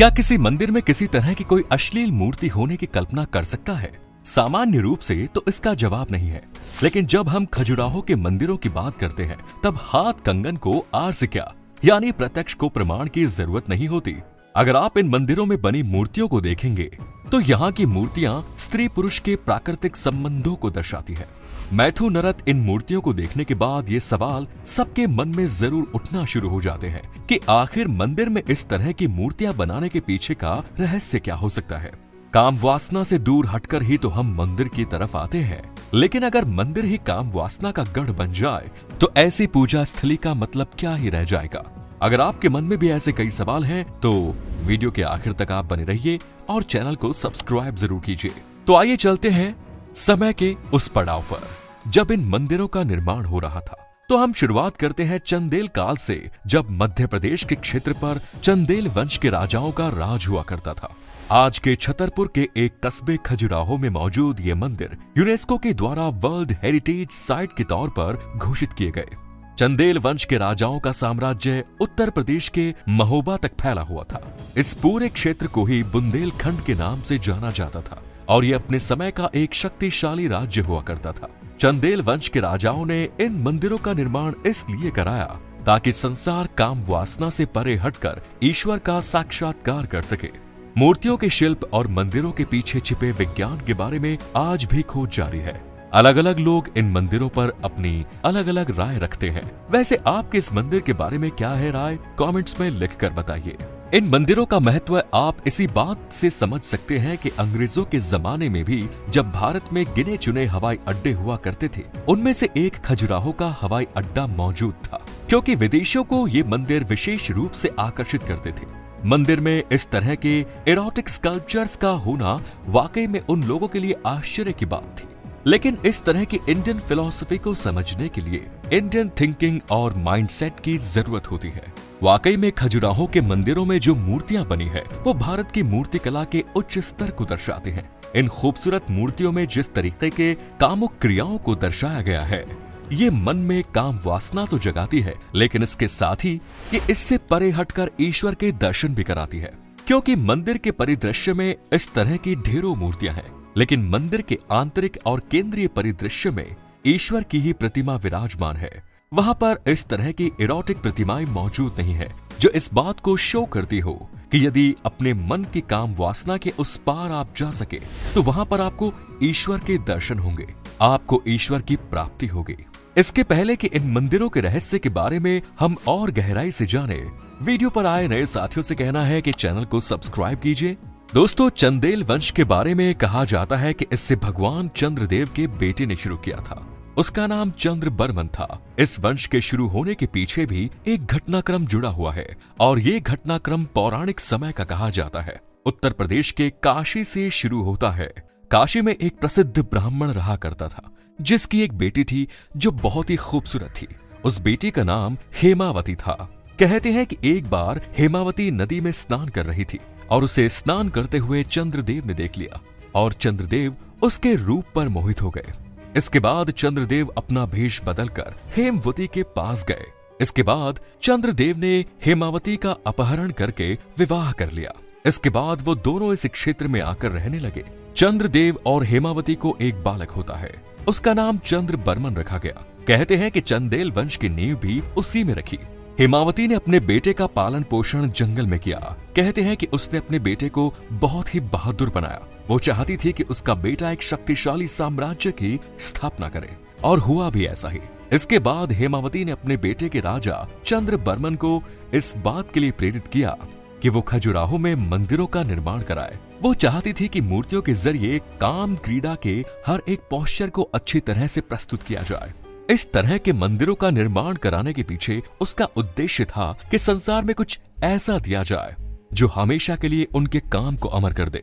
क्या किसी मंदिर में किसी तरह की कोई अश्लील मूर्ति होने की कल्पना कर सकता है? सामान्य रूप से तो इसका जवाब नहीं है, लेकिन जब हम खजुराहो के मंदिरों की बात करते हैं तब हाथ कंगन को आर से क्या यानी प्रत्यक्ष को प्रमाण की जरूरत नहीं होती। अगर आप इन मंदिरों में बनी मूर्तियों को देखेंगे तो यहाँ की मूर्तियां स्त्री पुरुष के प्राकृतिक संबंधों को दर्शाती है। मैथु नरत इन मूर्तियों को देखने के बाद ये सवाल सबके मन में जरूर उठना शुरू हो जाते हैं कि आखिर मंदिर में इस तरह की मूर्तियां बनाने के पीछे का रहस्य क्या हो सकता है। काम वासना से दूर हटकर ही तो हम मंदिर की तरफ आते हैं, लेकिन अगर मंदिर ही काम वासना का गढ़ बन जाए तो ऐसी पूजा स्थली का मतलब क्या ही रह जाएगा। अगर आपके मन में भी ऐसे कई सवाल हैं तो वीडियो के आखिर तक आप बने रहिए और चैनल को सब्सक्राइब जरूर कीजिए। तो आइए चलते हैं समय के उस पड़ाव पर जब इन मंदिरों का निर्माण हो रहा था। तो हम शुरुआत करते हैं चंदेल काल से, जब मध्य प्रदेश के क्षेत्र पर चंदेल वंश के राजाओं का राज हुआ करता था। आज के छतरपुर के एक कस्बे खजुराहो में मौजूद ये मंदिर यूनेस्को के द्वारा वर्ल्ड हेरिटेज साइट के तौर पर घोषित किए गए। चंदेल वंश के राजाओं का साम्राज्य उत्तर प्रदेश के महोबा तक फैला हुआ था। इस पूरे क्षेत्र को ही बुंदेलखंड के नाम से जाना जाता था और ये अपने समय का एक शक्तिशाली राज्य हुआ करता था। चंदेल वंश के राजाओं ने इन मंदिरों का निर्माण इसलिए कराया ताकि संसार काम वासना से परे हटकर ईश्वर का साक्षात्कार कर सके। मूर्तियों के शिल्प और मंदिरों के पीछे छिपे विज्ञान के बारे में आज भी खोज जारी है। अलग अलग लोग इन मंदिरों पर अपनी अलग अलग राय रखते हैं। वैसे आपके इस मंदिर के बारे में क्या है राय, कमेंट्स में लिखकर बताइए। इन मंदिरों का महत्व आप इसी बात से समझ सकते हैं कि अंग्रेजों के जमाने में भी जब भारत में गिने चुने हवाई अड्डे हुआ करते थे, उनमें से एक खजुराहो का हवाई अड्डा मौजूद था, क्योंकि विदेशियों को ये मंदिर विशेष रूप से आकर्षित करते थे। मंदिर में इस तरह के एरोटिक स्कल्पचर्स का होना वाकई में उन लोगों के लिए आश्चर्य की बात थी। लेकिन इस तरह की इंडियन फिलॉसफी को समझने के लिए इंडियन थिंकिंग और माइंडसेट की जरूरत होती है। वाकई में खजुराहो के मंदिरों में जो मूर्तियां बनी है वो भारत की मूर्ति कला के उच्च स्तर को दर्शाते हैं। इन खूबसूरत मूर्तियों में जिस तरीके के कामुक क्रियाओं को दर्शाया गया है, ये मन में काम वासना तो जगाती है, लेकिन इसके साथ ही ये इससे परे हटकर ईश्वर के दर्शन भी कराती है। क्योंकि मंदिर के परिदृश्य में इस तरह की ढेरों मूर्तियां हैं, लेकिन मंदिर के आंतरिक और केंद्रीय परिदृश्य में ईश्वर की ही प्रतिमा विराजमान है। वहां पर इस तरह की इरोटिक प्रतिमाएं मौजूद नहीं है, जो इस बात को शो करती हो कि यदि अपने मन की काम वासना के उस पार आप जा सके तो वहां पर आपको ईश्वर के दर्शन होंगे, आपको ईश्वर की प्राप्ति होगी। इसके पहले कि इन मंदिरों के रहस्य के बारे में हम और गहराई से जाने, वीडियो पर आए नए साथियों से कहना है कि चैनल को सब्सक्राइब कीजिए। दोस्तों, चंदेल वंश के बारे में कहा जाता है कि इससे भगवान चंद्रदेव के बेटे ने शुरू किया था। उसका नाम चंद्र बर्मन था। इस वंश के शुरू होने के पीछे भी एक घटनाक्रम जुड़ा हुआ है और ये घटनाक्रम पौराणिक समय का कहा जाता है। उत्तर प्रदेश के काशी से शुरू होता है। काशी में एक प्रसिद्ध ब्राह्मण रहा करता था, जिसकी एक बेटी थी जो बहुत ही खूबसूरत थी। उस बेटी का नाम हेमावती था। कहते हैं कि एक बार हेमावती नदी में स्नान कर रही थी और उसे स्नान करते हुए चंद्रदेव ने देख लिया और चंद्रदेव उसके रूप पर मोहित हो गए। इसके बाद चंद्रदेव अपना भेष बदलकर हेमवती के पास गए। इसके बाद चंद्रदेव ने हेमावती का अपहरण करके विवाह कर लिया। इसके बाद वो दोनों इस क्षेत्र में आकर रहने लगे। चंद्रदेव और हेमावती को एक बालक होता है। उसका नाम चंद्र बर्मन रखा गया। कहते हैं कि चंदेल वंश की नींव भी उसी में रखी। हेमावती ने अपने बेटे का पालन पोषण जंगल में किया। कहते हैं कि उसने अपने बेटे को बहुत ही बहादुर बनाया। वो चाहती थी कि उसका बेटा एक शक्तिशाली साम्राज्य की स्थापना करे, और हुआ भी ऐसा ही। इसके बाद हेमावती ने अपने बेटे के राजा चंद्र बर्मन को इस बात के लिए प्रेरित किया कि वो खजुराहो में मंदिरों का निर्माण कराए। वो चाहती थी कि मूर्तियों के जरिए काम क्रीड़ा के हर एक पोस्चर को अच्छी तरह से प्रस्तुत किया जाए। इस तरह के मंदिरों का निर्माण कराने के पीछे उसका उद्देश्य था कि संसार में कुछ ऐसा दिया जाए जो हमेशा के लिए उनके काम को अमर कर दे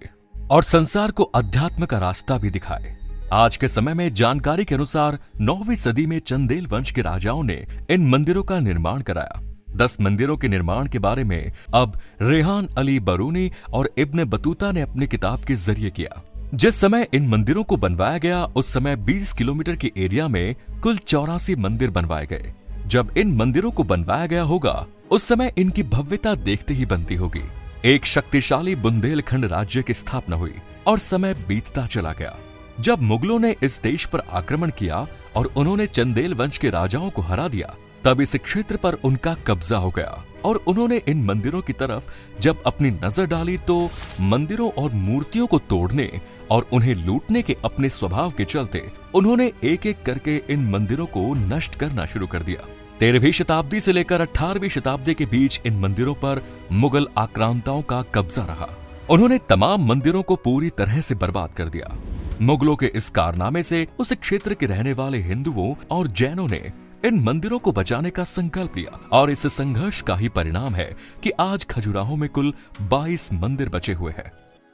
और संसार को अध्यात्म का रास्ता भी दिखाए। आज के समय में जानकारी के अनुसार 9वीं सदी में चंदेल वंश के राजाओं ने इन मंदिरों का निर्माण कराया। 10 मंदिरों के निर्माण के बारे में अब रेहान अली बरूनी और इब्न बतूता ने अपनी किताब के जरिए किया। जिस समय इन मंदिरों को बनवाया गया उस समय 20 किलोमीटर के एरिया में कुल 84 मंदिर बनवाए गए। जब इन मंदिरों को बनवाया गया होगा उस समय इनकी भव्यता देखते ही बनती होगी। एक शक्तिशाली बुंदेलखंड राज्य की स्थापना हुई और समय बीतता चला गया। जब मुगलों ने इस देश पर आक्रमण किया और उन्होंने चंदेल वंश के राजाओं को हरा दिया, तब इस क्षेत्र पर उनका कब्जा हो गया और उन्होंने इन मंदिरों की तरफ जब अपनी नजर डाली तो मंदिरों और मूर्तियों को तोड़ने और उन्हें लूटने के अपने स्वभाव के चलते उन्होंने एक एक करके इन मंदिरों को नष्ट करना शुरू कर दिया। 13वीं शताब्दी से लेकर 18वीं शताब्दी के बीच इन मंदिरों पर मुगल आक्रांताओं का कब्जा रहा। उन्होंने तमाम मंदिरों को पूरी तरह से बर्बाद कर दिया। मुगलों के इस कारनामे से उस क्षेत्र के रहने वाले हिंदुओं और जैनों ने इन मंदिरों को बचाने का संकल्प लिया और इस संघर्ष का ही परिणाम है कि आज खजुराहो में कुल 22 मंदिर बचे हुए हैं।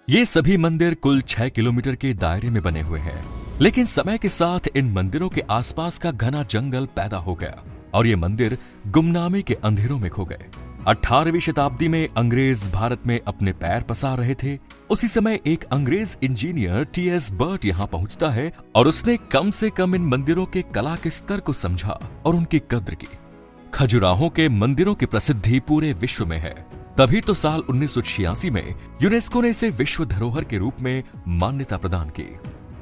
ये सभी मंदिर कुल 6 किलोमीटर के दायरे में बने हुए हैं, लेकिन समय के साथ इन मंदिरों के आसपास का घना जंगल पैदा हो गया और ये मंदिर गुमनामी के अंधेरों में खो गए। 18वीं शताब्दी में अंग्रेज भारत में अपने पैर पसार रहे थे। उसी समय एक अंग्रेज इंजीनियर टी.एस. बर्ट यहाँ पहुंचता है और उसने कम से कम इन मंदिरों के कला के स्तर को समझा और उनकी कद्र की। खजुराहो के मंदिरों की प्रसिद्धि पूरे विश्व में है, तभी तो साल 1986 में यूनेस्को ने इसे विश्व धरोहर के रूप में मान्यता प्रदान की।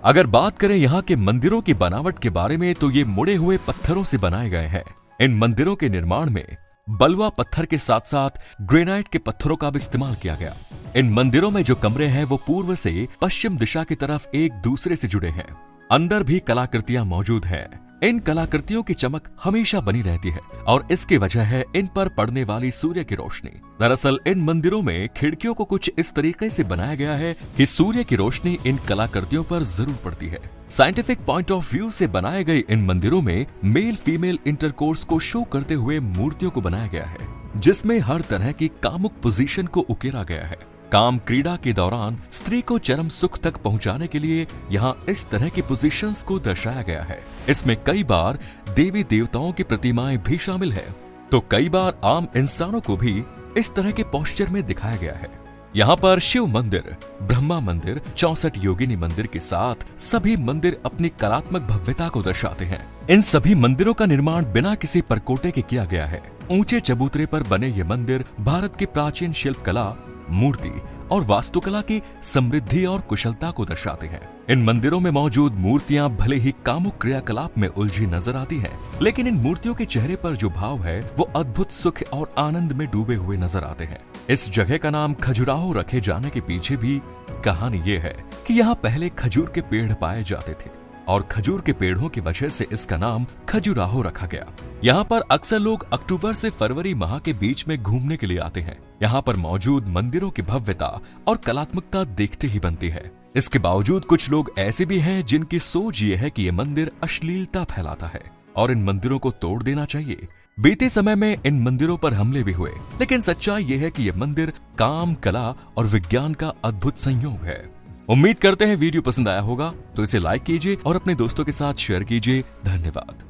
अगर बात करें यहाँ के मंदिरों की बनावट के बारे में तो ये मुड़े हुए पत्थरों से बनाए गए हैं। इन मंदिरों के निर्माण में बलुआ पत्थर के साथ साथ ग्रेनाइट के पत्थरों का भी इस्तेमाल किया गया। इन मंदिरों में जो कमरे हैं वो पूर्व से पश्चिम दिशा की तरफ एक दूसरे से जुड़े हैं। अंदर भी कलाकृतियां मौजूद हैं। इन कलाकृतियों की चमक हमेशा बनी रहती है और इसकी वजह है इन पर पड़ने वाली सूर्य की रोशनी। दरअसल इन मंदिरों में खिड़कियों को कुछ इस तरीके से बनाया गया है कि सूर्य की रोशनी इन कलाकृतियों पर जरूर पड़ती है। साइंटिफिक पॉइंट ऑफ व्यू से बनाए गए इन मंदिरों में मेल फीमेल इंटरकोर्स को शो करते हुए मूर्तियों को बनाया गया है, जिसमें हर तरह की कामुक पोजीशन को उकेरा गया है। काम क्रीड़ा के दौरान स्त्री को चरम सुख तक पहुंचाने के लिए यहाँ इस तरह की पोजीशंस को दर्शाया गया है। इसमें कई बार देवी देवताओं की प्रतिमाएं भी शामिल है, तो कई बार आम इंसानों को भी इस तरह के पोस्चर में दिखाया गया है। यहाँ पर शिव मंदिर, ब्रह्मा मंदिर, 64 योगिनी मंदिर के साथ सभी मंदिर अपनी कलात्मक भव्यता को दर्शाते हैं। इन सभी मंदिरों का निर्माण बिना किसी परकोटे के किया गया है। ऊंचे चबूतरे पर बने ये मंदिर भारत की प्राचीन शिल्प कला, मूर्ति और वास्तुकला की समृद्धि और कुशलता को दर्शाते हैं। इन मंदिरों में मौजूद मूर्तियां भले ही कामुक क्रियाकलाप में उलझी नजर आती हैं, लेकिन इन मूर्तियों के चेहरे पर जो भाव है वो अद्भुत सुख और आनंद में डूबे हुए नजर आते हैं। इस जगह का नाम खजुराहो रखे जाने के पीछे भी कहानी ये है कि यहाँ पहले खजूर के पेड़ पाए जाते थे और खजूर के पेड़ों की वजह से इसका नाम खजुराहो रखा गया। यहाँ पर अक्सर लोग अक्टूबर से फरवरी माह के बीच में घूमने के लिए आते हैं। यहाँ पर मौजूद मंदिरों की भव्यता और कलात्मकता देखते ही बनती है। इसके बावजूद कुछ लोग ऐसे भी हैं जिनकी सोच ये है कि ये मंदिर अश्लीलता फैलाता है और इन मंदिरों को तोड़ देना चाहिए। बीते समय में इन मंदिरों पर हमले भी हुए, लेकिन सच्चाई ये है कि ये मंदिर काम, कला और विज्ञान का अद्भुत संयोग है। उम्मीद करते हैं वीडियो पसंद आया होगा, तो इसे लाइक कीजिए और अपने दोस्तों के साथ शेयर कीजिए। धन्यवाद।